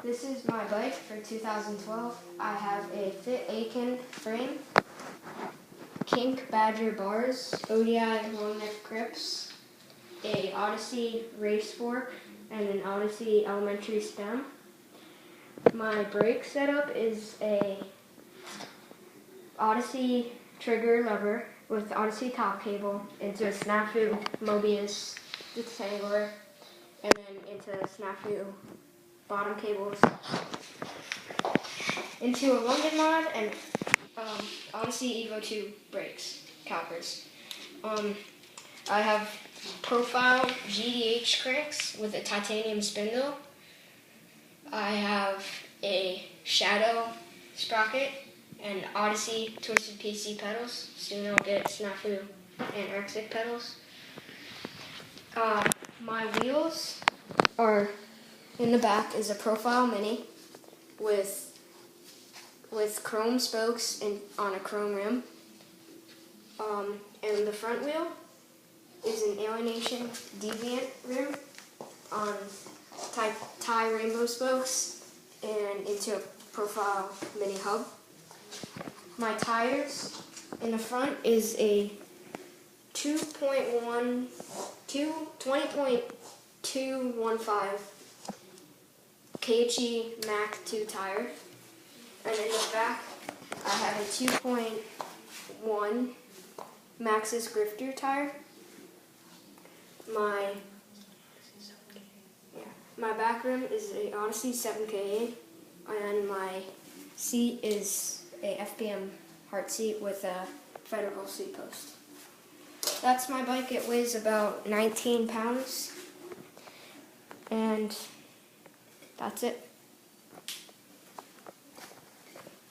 This is my bike for 2012. I have a fit aitken frame, kink badger bars, ODI long neck grips, a Odyssey race fork, and an Odyssey elementary stem. My brake setup is a Odyssey trigger lever with Odyssey top cable into a Snafu Mobius detangler, and then into Snafu bottom cables into a London mod and Odyssey Evo 2 brakes, calipers. I have profile GDH cranks with a titanium spindle. I have a shadow sprocket and Odyssey twisted PC pedals. Soon I'll get Snafu and Erxic pedals. My wheels are in the back is a profile mini with chrome spokes and on a chrome rim. And the front wheel is an alienation deviant rim on tie rainbow spokes and into a profile mini hub. My tires in the front is a 20.215 KHE Mac 2 tire. And in the back, I have a 2.1 Maxxis Grifter tire. My back rim is a Odyssey 7K, and my seat is a FPM heart seat with a federal seat post. That's my bike. It weighs about 19 pounds, and that's it.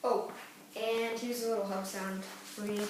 Oh, and here's a little hub sound for you.